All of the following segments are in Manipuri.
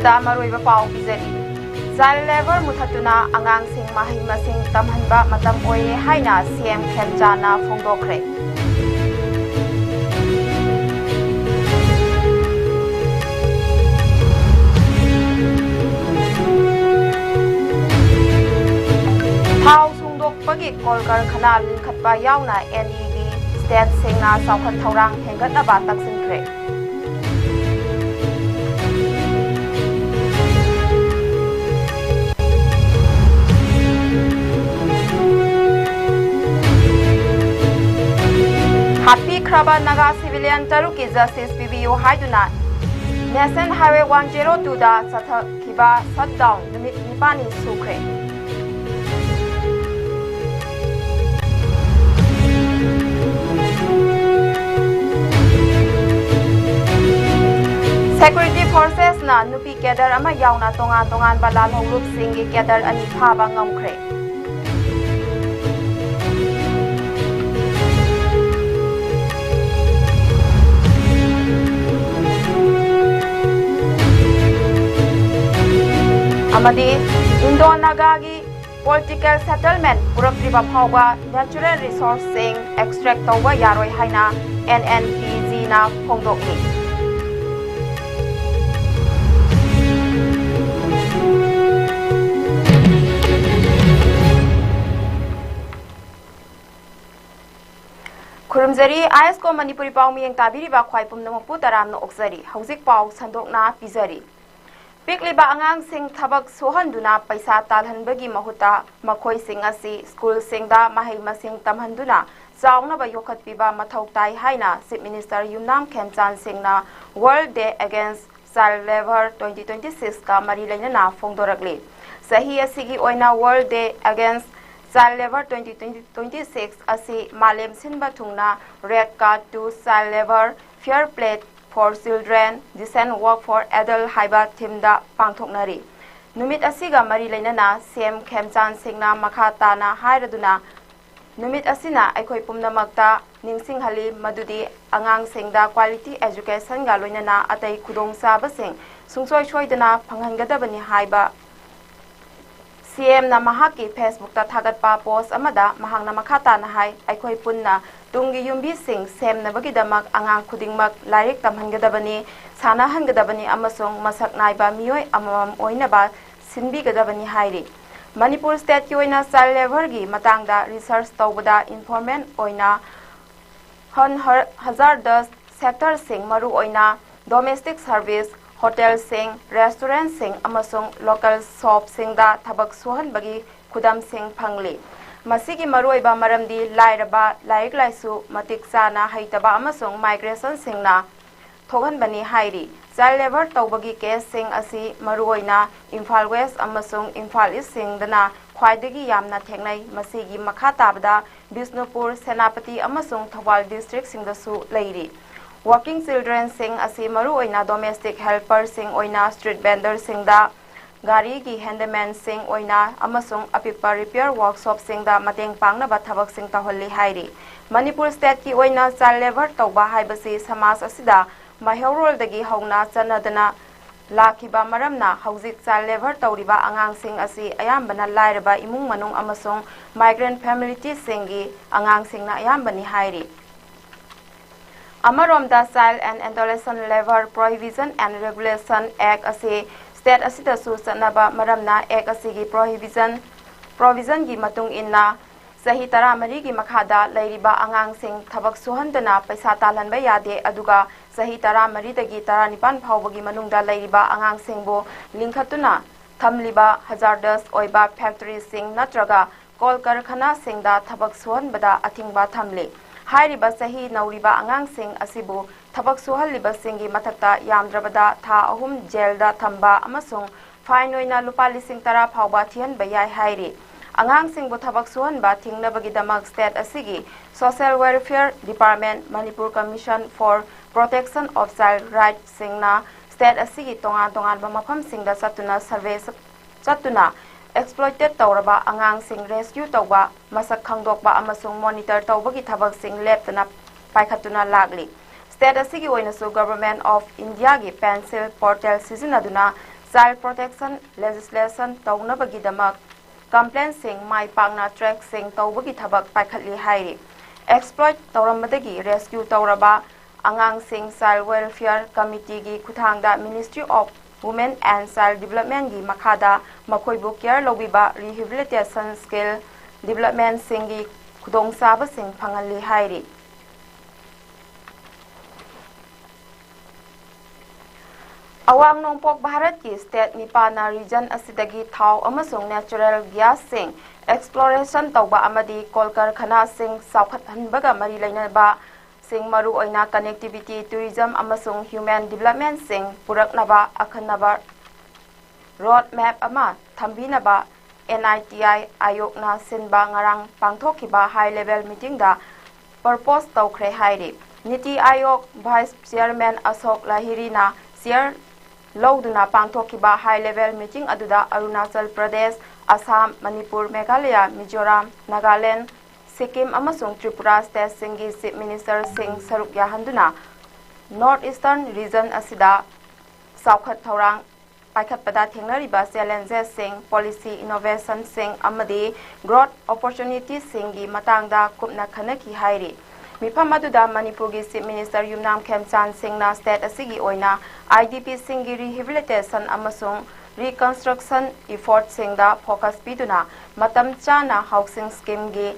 ꯑꯍꯥꯟꯕꯗ ꯃꯔꯨꯑꯣꯏꯕ ꯄꯥꯎ ꯄꯤꯖꯔꯤ ꯆꯥꯏꯜ ꯂꯦꯕꯔ ꯃꯨꯊꯠꯇꯨꯅ ꯑꯉꯥꯡꯁꯤꯡ ꯃꯍꯩ ꯃꯁꯤꯡ ꯇꯝꯍꯟꯕ ꯃꯇꯝ ꯑꯣꯏꯔꯦ ꯍꯥꯏꯅ ꯁꯤꯑꯦꯝ ꯈꯦꯝꯆꯥꯟꯅ ꯐꯣꯡꯗꯣꯛꯈ꯭ꯔꯦ ꯊꯥꯎ ꯁꯨꯡꯗꯣꯛꯄꯒꯤ ꯀꯣꯜ ꯀꯔꯈꯅꯥ ꯂꯤꯡꯈꯠꯄ ꯌꯥꯎꯅ ꯑꯦꯟꯏꯒꯤ ꯁ꯭ꯇꯦꯠꯁꯤꯡꯅ ꯆꯥꯎꯈꯠ ꯊꯧꯔꯥꯡ ꯍꯦꯟꯒꯠꯅꯕ ꯇꯛꯁꯤꯟꯈ꯭ꯔꯦ ꯍꯥꯠꯄꯤꯈ꯭ꯔꯕ ꯅꯥꯒꯥ ꯁꯤꯚꯤꯂꯤꯌꯟ ꯇꯔꯨꯛꯀꯤ ꯖꯁꯇꯤꯁ ꯄꯤꯕꯤꯌꯨ ꯍꯥꯏꯗꯨꯅ ꯅꯦꯁꯅꯦꯜ ꯍꯥꯏꯋꯦ 102ꯗ ꯆꯠꯊꯈꯤꯕ ꯁꯠꯗꯥꯎꯟ ꯅꯨꯃꯤꯠ 9ꯅꯤ ꯁꯨꯈ꯭ꯔꯦ ꯁꯦꯀ꯭ꯌꯨꯔꯤꯇꯤ ꯐꯣꯔꯁꯦꯁꯅ ꯅꯨꯄꯤ ꯀꯦꯗꯔ ꯑꯃ ꯌꯥꯎꯅ ꯇꯣꯉꯥꯟ-ꯇꯣꯉꯥꯟꯕ ꯂꯥꯜꯍꯧꯂꯨꯞꯁꯤꯡꯒꯤ ꯀꯦꯗꯔ 2 ꯐꯥꯕ ꯉꯝꯈ꯭ꯔꯦ amadi Indo-Nagagi political settlement puraptriba phawba natural resources extract tawba yaroi haina NNPG na phongdokni Kurumzari ISCOM Manipuri pau miyeng tabiriba khwai pumnamokpu taramna okzari hauzik pau sandokna pizari Pikliba angang sing thabak sohanduna paisa talhanbagi mahuta makhoi sing asi school singda mahai masing tamhanduna chaungna ba yokhat piba mathau tai haina Chief Minister Yumnam Khemchan Singna World Day Against Child Labor 2026 ka mari lainana phongdorakli sahi asigi oina World Day Against Child Labor 2026 asi malem sinba thungna red card to child labor fair play for children, decent work for adult haiba thimda pangthoknari. Numit asiga mari lainana CM Khemchan Singna makha na hairaduna numit asina aikhoi pumnamakta ningsinghali madudi angang singda quality education ga loinana atai khudong sabasing sungsoi soidana phanghangadabani haiba CM na mahaki Facebook ta thagatpa post amada mahangna makha na hai aikhoi punna Tungi yumbi sing sem nabagi-damak angang khudingmak lairik tamhangadabani sanahangadabani amasong masak naiba miyoi amamam oinaba sinbigadabani hairi Manipur state ki oina child labor gi matangda research tawbada informant oina hazardous sector sing maru oina domestic service hotel sing restaurant sing amasong local shop sing da thabak suhanbagi khudam sing phangli Masigi maruiba maramdi lairaba laik laisu matik sana haitaba amasong migration singna thogan bani hairi child labor tawbagi case sing asi maruoina Imphal West amasong Imphal East singdana khwaidagi yamna thengnai masigi makha tabada Bisnupur Senapati amasong Thawal district singdasu leiri working children sing asi maruoina domestic helper sing oina street vendor singda Gari ki handyman sing oina amasung apipa repair workshop sing da mateng pangna ba thabak sing taholi hairi Manipur state ki oina child labor tawba haibasi samas asida mahaurol dagi hauna chanadana lakhiba maramna hauzik child labor tawriba angang sing asi ayambana lairaba imung manung amasung migrant family singi angang singna ayambani hairi Amaromda Child and Adolescent Labor Prohibition and Regulation Act asi State asida su sanaba maramna ek asigi provision gi matung inna sahi tara mari gi makhada lairiba angang sing thabak suhandana paisa talanba yade aduga sahi tara mari dagi tara nipan phawbagi manungda lairiba angang singbo lingkhatuna thamliba hazardous oiba factory sing natraga kol karkhana singda thabak suhanbada athingba thamli hairiba sahi nauriba angang sing asibu Thabak suhalliba singi mathakta yamdrabada tha ahum jailda thamba amasung fine oina lupa lising tara phawba thian bayai hairi angang singbu thabak suhanba thingnabagi-damak state asigi Social Welfare Department Manipur Commission for Protection of Child Rights singna state asigi tongan ba mafam singda satuna survey satuna exploited tawraba angang sing rescue tawba masak khangdokba amasung monitor tawbagi thabak sing leptana paikhatuna lagli State asigi oina su Government of India gi pencil portal sizinaduna child protection legislation taunabagidama complaint sing mai pangna track sing tawbagi thabak paikhatli hairi exploit tawramadagi rescue tawraba angang sing child welfare committee gi kuthangda Ministry of Women and Child Development gi makhada makoibu care lobiba rehabilitation skill development sing gi khudong saba sing phangali hairi Awang Nongpok Bharat ki state nipana region asidagi thau amasung natural gas sing exploration tawba amadi kolkar khana sing saukhat hanbaga mari lainaba sing maru oina connectivity tourism amasung human development sing puraknaba akhanaba road map ama thambinaba NITI ayokna sinba ngarang pangthokiba high level meeting da purpose tawkhre hairi Niti Ayok Vice Chairman Ashok Lahiri na share Lauduna Pangthokiba high level meeting aduda Arunachal Pradesh, Assam, Manipur, Meghalaya, Mizoram, Nagaland, Sikkim amasung Tripura state singi Chief Minister Singh Saruk Yahanduna Northeastern region asida Saukhat Thorang Paikhatpada Thengnariba challenges sing policy innovation sing amadi growth opportunities singi matangda kupna khanaki hairi Mifam aduda Manipur gi Chief Minister Yumnam Khemchan Singh na state asigi oina IDP singi rehabilitation amasung reconstruction effort singda focus piduna matam chana housing scheme gi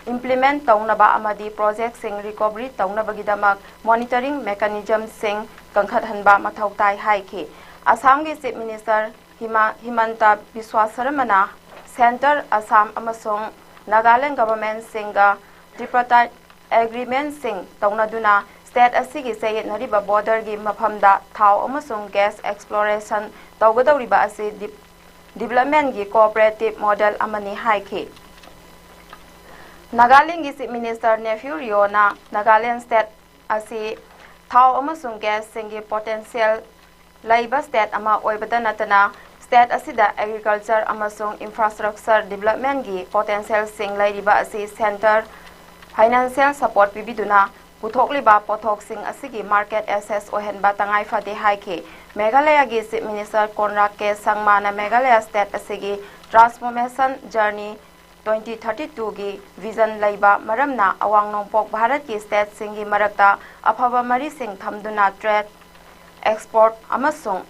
implement taunaba amadi project sing recovery taunabagidama monitoring mechanism sing kangkhat hanba mathau tai haiki Assam gi Chief Minister Himanta Biswa Sarmana Center Assam amasung Nagaland government singa tripartite agreement sing taunaduna state asigi sayet nariba border gi mafamda thau amasung gas exploration tawgadawriba asi development gi cooperative model amani haiki Nagaland gi Chief Minister Nephew Riona Nagaland state asi thau amasung gas singi potential laiba state ama oibada natana state asida agriculture amasung infrastructure development gi potential sing lairiba asi center financial support pibiduna puthokliba pothok sing asigi market access ohenba tangai phade haike Meghalaya gi Chief Minister Konrak K Sangmana Meghalaya state asigi transformation journey 2032 gi vision laiba maramna awang nongpok Bharat ki state singi marakta afaba mari sing thamduna trade export amasung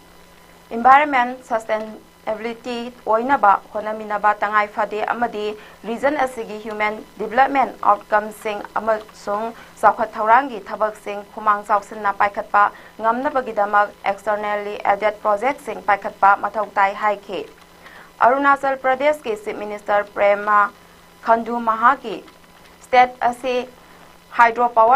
environment sustainability oinaba honaminaba tangai phade amadi region asigi human development outcome sing amasung saukhat thaurangi thabak sing khumang chauksinna paikhatpa ngamnabagidamak externally added project sing paikhatpa mathau tai haike Arunachal Pradesh ki Chief Minister Prema Khandu Mahaki state asi hydropower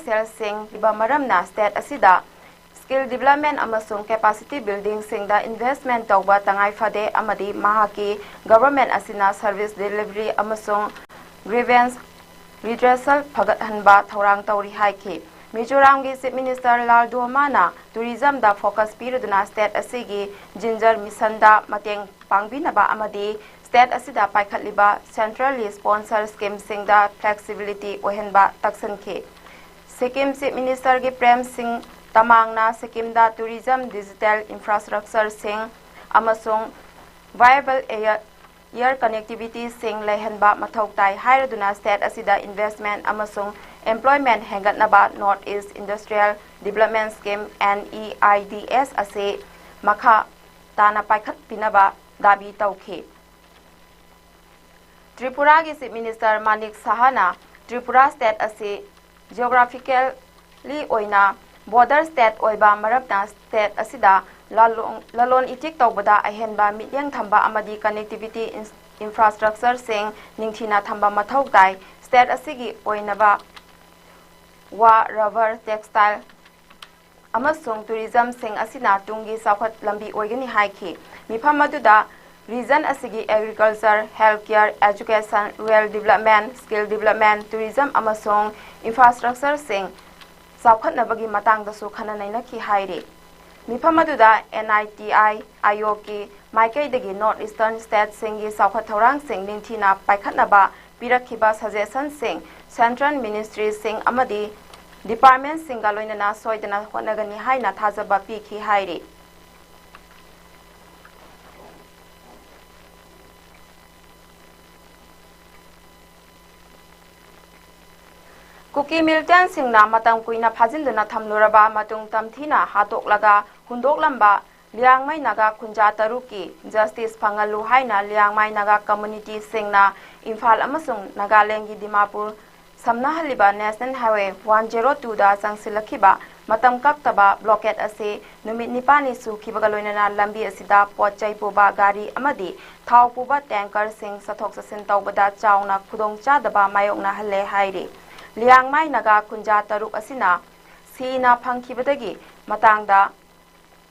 cell sing liba maramna state asida skill development amasung capacity building singda investment tawba tangai phade amadi mahaki government asina service delivery amasung grievance redressal phagat hanba thorang tawri haiki Mizoram gi Chief Minister Lal Duhamana tourism da focus piraduna state asigi ginger mission da mateng pangbinaba amadi state asida paikhatliba centrally sponsored scheme singda flexibility ohenba taksanke Sikkim Chief Minister gi Prem Singh Tamangna Sikkim da tourism digital infrastructure sing amasung viable air connectivity sing lehenba mathau tai hairaduna state asida investment amasung employment hengatnaba Northeast Industrial Development Scheme NEIDS ase makha tana paikhat pinaba dabi tauke Tripura gi Chief Minister Manik Sahana Tripura state ase geographically oina border state oiba marapna state asida lalon itik tawbada ahenba mityang thamba amadi connectivity infrastructure sing ningthina thamba mathau tai state asigi oinaba wa rubber textile amasung tourism sing asina tungi saukhat lambi oigani haiki mifam aduda region asigi agriculture healthcare education rural development skill development tourism amasung infrastructure sing saukhatnabagi matangdasu khananaina ki haire mifam aduda NITI ayoki maikaidagi northeastern state singi saukhat thorang sing ningthina paikhatnaba pirakhiba suggestion sing central ministry sing amadi department singa loinana soidana honagani haina thajaba pikhi haire Kuki militant singna matam kuina phajinduna thamluraba matung tamthina hatoklaga hundoklamba Liangmai Naga Kunja Taruki Justice Pangalu Haina Liangmai Naga Community Singna Imphal amasung Nagaland gi Dimapur samna haliba National Highway 102 da sangsilakiba matam kaktaba blockade ase numit nipani su khibaga loinana lambi asida potchai puba gari amadi thau puba tanker sing sathok sasin tawbada chauna khudong chadaba mayokna halle haire Liangmai Naga Kunja Taruk asina sina phangkhibadagi matangda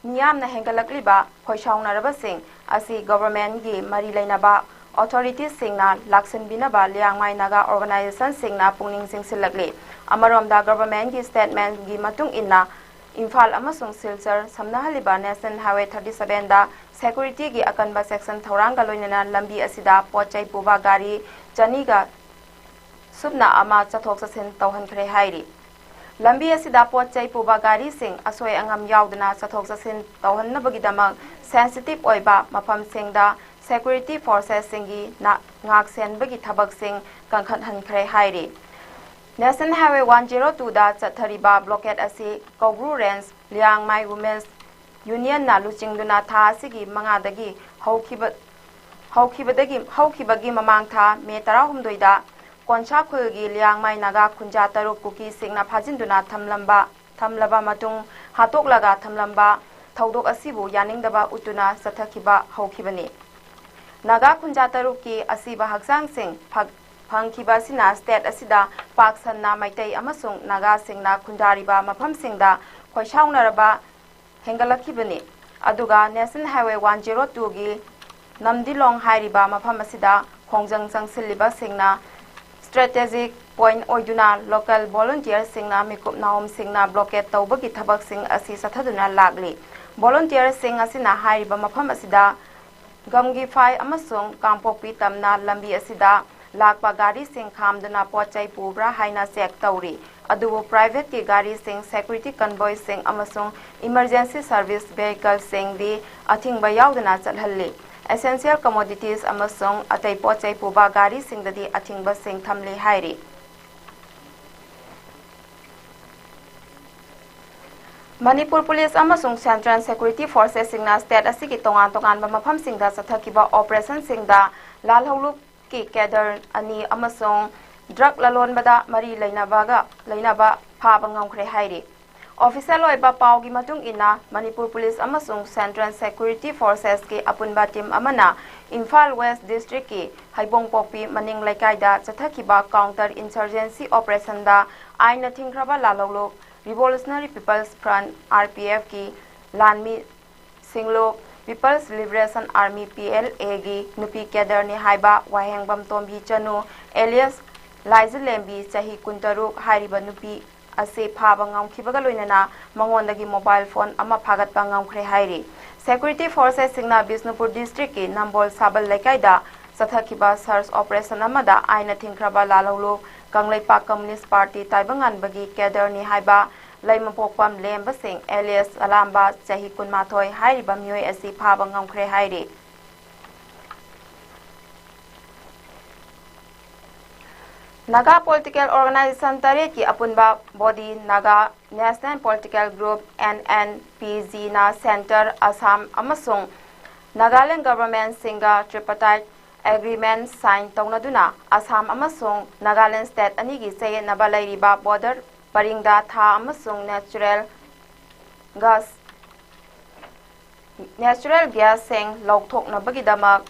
Niyamna hengalakliba khoishaunarabasing asi government gi mari lainaba authorities singna laksan binaba Liangmai Naga organization singna pungning singsilakli amaromda government gi statement gi matung inna Imphal amasung Silchar samnahaliba National Highway 37 da security gi akanba section thoranga loinana lambi asida pochai puba gari janiga subna ama chathok sasin tawhankhre hairi Lambi asida potchai puba gari sing asoi angam yaudna sathok sasin tawhannabagidamag sensitive oiba mafam singda security forces singi na ngak senbagi thabak sing kangkhat hankhre hairi National Highway 102 da chathariba blockade asi Kogru Range Liangmai Women's Union na luchingduna tha asigi mangadagi haukibadagi mamang tha me 16 da Koncha khulgi Liangmai Naga Kunja Taruk Kuki singna phajinduna thamlaba matung hatoklaga thamlamba thaudok asibu yaningdaba utuna sathakiba haukibani Naga Kunja Taruk ki asiba haksang sing phangkiba sina state asida paksanna maitai amasung Naga singna khundariba mafam singda khoishaunaraba hengalakibani aduga National Highway 102 gi namdilong hairiba mafam asida khongjang sangsilliba singna Strategic point oiduna local volunteers singna mikup naom singna blockade tawbagi thabak sing asi sathaduna lagli volunteers sing asina hairiba mafam asida gamgi phai amasung kampokpi tamna lambi asida lakpa gari sing khamduna pochai pubra haina check tawri adubu private ki gari sing security convoy sing amasung emergency service vehicle sing di athingba yauduna chalhalli Essential commodities amasung atai pochai puba gari singdadi athingba sing thamli hairi Manipur Police amasung Central Security Forces singna state asigi tongan ba mafam singda sathakiba operation singda lalholu ki cadre ani amasung drug lalonbada mari lainaba phaba ngamkhre hairi Official oiba paugi matung ina Manipur Police amasung Central Security Forces ki apunba team amana Imphal West District ki Haibongpokpi maning laikai-da chathakiba counter insurgency operation da aina thingkraba lalolok Revolutionary People's Front RPF ki Lanmi Singlo People's Liberation Army PLA gi nupi cadre ni haiba wahengbam tombi chanu alias Laizilembi chahi kuntaruk hairiba nupi ase phaba ngamkhibaga loinana mangondagi mobile phone ama phagatpa ngamkhre hairi security forces singna Bisnupur district ki Nambol Sabal lekaida sathakiba search operation amada aina thingkraba lalolo Kanglaipak Communist Party taibangan bagi cadre ni haiba laimapokpam lemba sing alias alamba chahi kunmathoi hairiba myoi ase phaba ngamkhre hairi Naga Political Organization Tare ki apunba body Naga National Political Group NNPG na Center Assam amasung Nagaland Government singa tripartite agreement sign taunaduna Assam amasung Nagaland State anigi saye nabalairiba border paringda tha amasung natural gas sing lokthok na bagidamak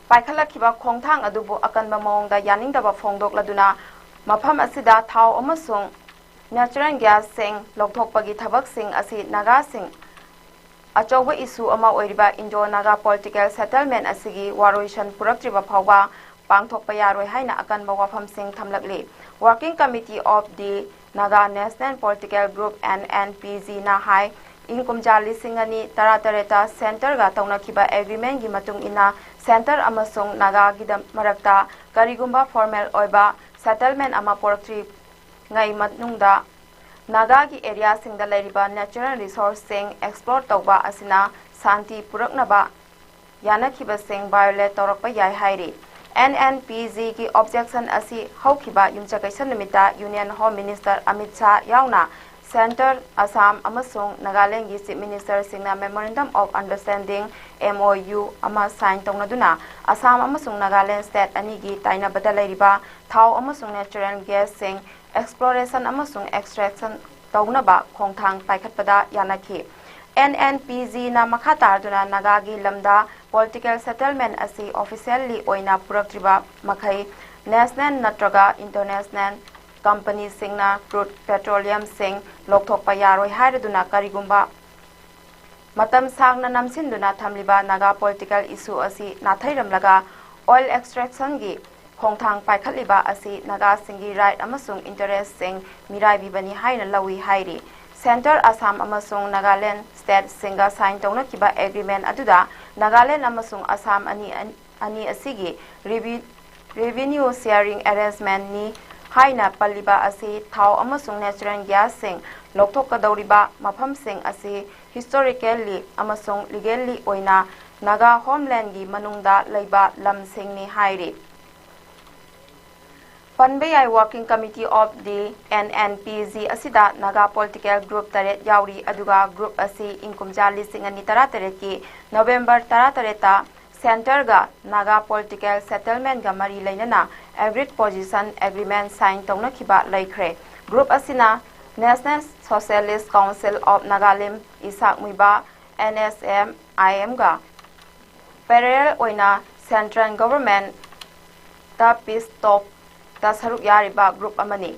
Paikhalakhiba khongthang adubu akanba mawongda yaningdaba phongdokladuna mafam asida thau amasung natural gas sing lokthokpagi thabak sing asi Naga sing achauba issue ama oiriba Indo Naga political settlement asigi waroishan puraktriba phawba pangthokpa yaroi haina akanba wafam sing thamlakli Working Committee of the Naga National Political Group NNPG na hai Inkumjali singani taratareta center ga taunakhiba agreement gi matung ina Center amasung Naga gidam marakta karigumba formal oiba settlement ama poraktri ngai matnungda Naga gi area singda lairiba natural resource sing explore tawba asina santi puraknaba yanakhiba sing violate torakpa yai hairi NNPZ ki objection asi haukiba yumchakaisan numita Union Home Minister Amit Shah yauna Center Assam amasung Nagaland gi Chief Minister singna Memorandum of Understanding MOU ama sign tongna Assam amasung Nagaland state ani gi taina badalairiba thau amasung natural gas sing exploration amasung extraction taunaba khongthang paikhatpada yanaki NNPZ na makhatarduna Nagagi lamda political settlement asi officially oina puraktriba makai national natraga international company singna crude petroleum sing lokthokpa yaroi hairaduna karigumba matam sangna namsinduna thamliba naga political issue asi nathairamlaga oil extraction gi khongthang paikhatliba asi naga singi right amasung interest sing mirai bibani haina lawi hairi Center Assam amasung Nagaland state singa sign tongna kiba agreement aduda Nagaland amasung Assam ani asigi revenue sharing arrangement ni haina paliba asi thau amasung natural gas sing lokthokadoriba mafam sing asi historically amasung legally oina Naga homeland gi manungda leiba lam sing ni hairi Panbayai Working Committee of the NNPZ asida Naga political group taret yauri aduga group asi inkumja lising ani taratare ki November taratareta center ga Naga political settlement ga mari lainana agreed position agreement sign tongna khiba laikre group asina National Socialist Council of Nagaland Isak Muiba NSM IM ga parallel oina central government ta peace talk ta saruk yariba group amani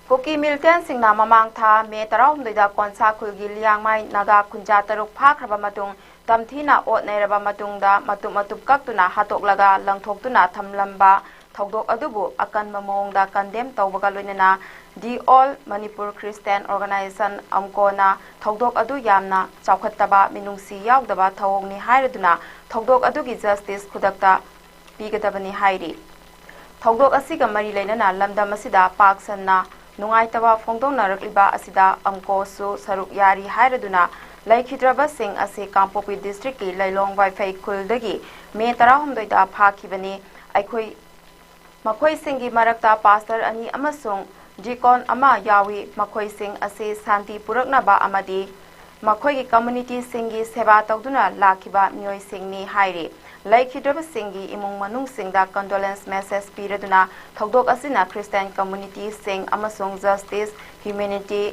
Koki Milton singna mamang tha me tarawm doida konsa khulgi liang mai naga kunja taruk phakraba matung tamthina ot nairaba matungda matup kaktuna hatok laga langthoktuna thamlamba thogdok adubu akan mamongda condemn tawbaga loinana the all Manipur Christian Organization amkona thogdok adu yamna chawkhattaba minungsi yaudaba thawongni hairaduna thogdok adugi justice khudakta pigadabani hairi thogdok asiga mari lainana lamdam asida paksanna nungaitaba phongdongnarakliba asida amko saruk yari hairaduna laikhidraba sing ase Kampopi district ki Lailong Wi-Fi kuldagi me 13 da phakibani aikhoi makhoi singi marakta pastor ani amasung jikon ama yawi makhoi sing ase santi puraknaba amadi makhoi ki community singi seba tawduna lakhiba mioi singni hairi laikhidraba singi imung manung singda condolence message piraduna thogdok asina Christian community sing amasung justice humanity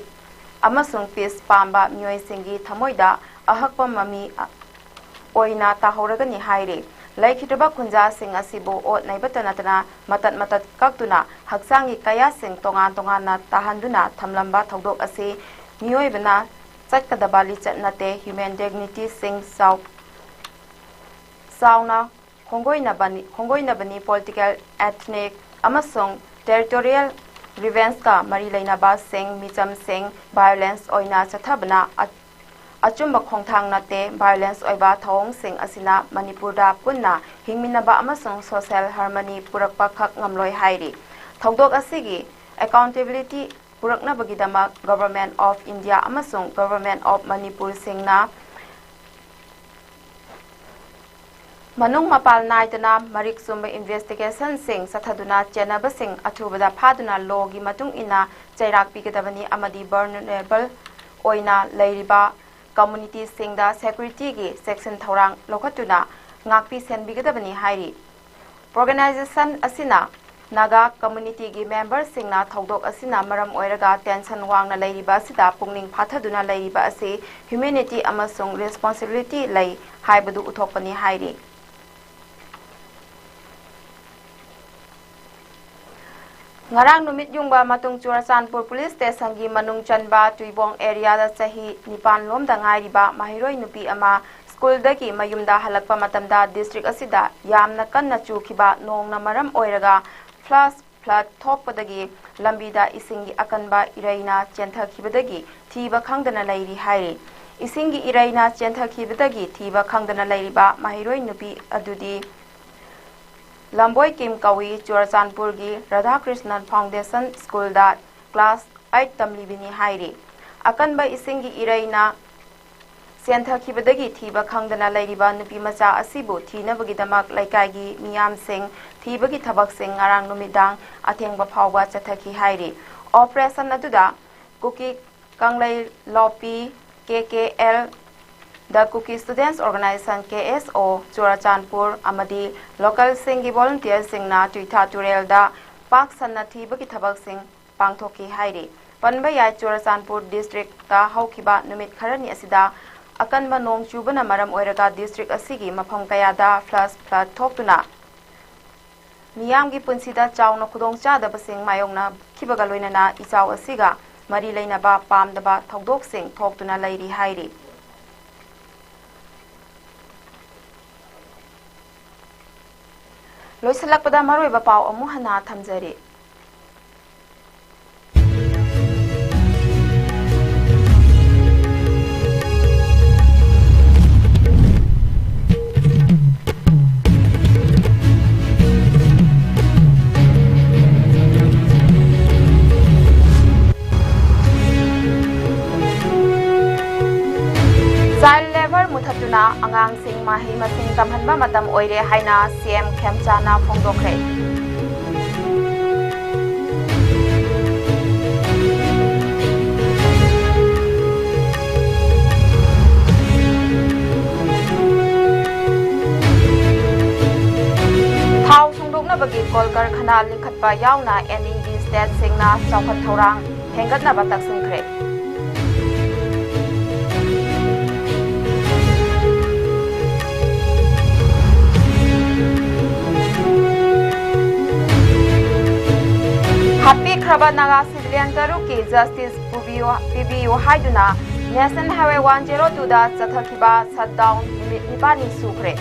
amasung peace pamba mioi singi thamoida ahakpa mami oina tahoragani hairi laikhidraba khunja sing asibo ot naibatanatana matat kaktuna haksangi kaya sing tongan na tahanduna thamlamba thogdok ase mioi bana chatkadaba lichatnate human dignity sing sauna khongoina bani political ethnic amasung territorial revenge ka mari lainaba sing micham sing violence oina chathabana achumba khongthang nate violence oiba thong sing asina Manipurda punna hingminaba amasung social harmony purakpa khak ngamloi hairi thogdok asigi accountability purakna bagidama Government of India amasung Government of Manipur singna Manung mapal naidana marik sumba investigation sing sathaduna chenaba sing athubada phaduna logi matung ina chairak pigadabani amadi vulnerable oina leiriba community singda security gi section thorang lokhatuna ngakpi senbigadabani hairi organization asina Naga community gi member singna thogdok asina maram oiraga tension wangna leiriba sida pungning phathaduna leiriba ase humanity amasung responsibility lei haibadu uthokpani hairi Ngarang numit yungba matung Churachandpur police station gi manung chanba Tuibong area da chahi nipan lom da ngairiba mahiroi nupi ama school dagi mayumda halakpa matamda district asida yamna kanna chukhiba nongna maram oiraga flood thokpadagi lambida isingi akanba iraina chenthakibadagi thiba khangdana lairi hairi isingi iraina chenthakibadagi thiba khangdana lairiba mahiroi nupi adudi Lamboy Kim Kawi Churachandpur gi Radha Krishnan Foundation School da class 8 tamlibini hairi akanba isingi iraina सेंथखिबदगी थीबा खंगदना लैरिबा नुपी मचा असिबु थीनबगिदमक लैकाइगी मियामसिंग थीबगी थबकसिंग ngarang numidang athengba phawba chathaki hairi operation aduda kuki kanglai lopi kkl the Cookie Students Organization KSO Churachandpur amadi local singi volunteers singna tuitha turel da pak sanna thibagi thabak sing pangthoki hairi panba yai Churachandpur district ta haukiba numit kharani asida akanba nong chubana maram oiraga district asigi mafam kaya da flood thokuna miyamgi punsida chawna khudong chadaba sing mayongna khibaga loinana ichaw asiga mari leinaba pamdaba thodok sing thoktuna lairi hairi loisalakpada maroiba paw amu hana thamjari Child labor muthatuna angang sing mahi masing tamhanba matam oire haina CM Khemchana phongdokre thau sungdokna bagi kolkar khana likhatpa yauna NED state singna chawkhat thorang hengatna batak singkre Happy Kraba Naga civilian Taruki Justice PBU Haiduna National Highway 102 da Chathakiba shutdown Nipani Sukre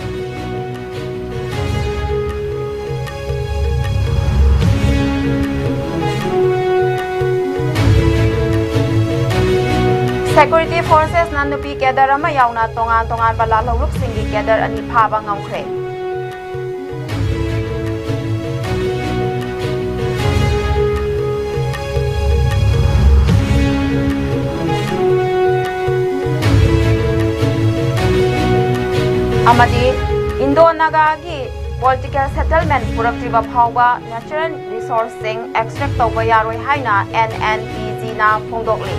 Security Forces Nanupi Kedarama Yauna Tongan Bala Luruk Singi Kedar Ani Phaba Ngamkre amadi Indo-Naga gi political settlement puraktriba phawba natural resourcing extract tawba yaroi haina NNPG na phongdokli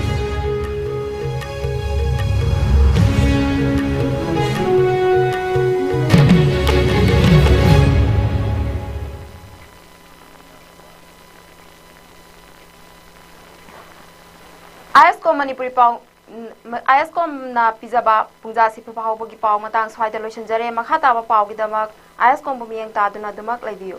ISCOM na pizaba pungja sipa pahawbagi paw matang swaida loisanjare makha taba paw gidamak ISCOM bumiyang taduna dumak laibiyo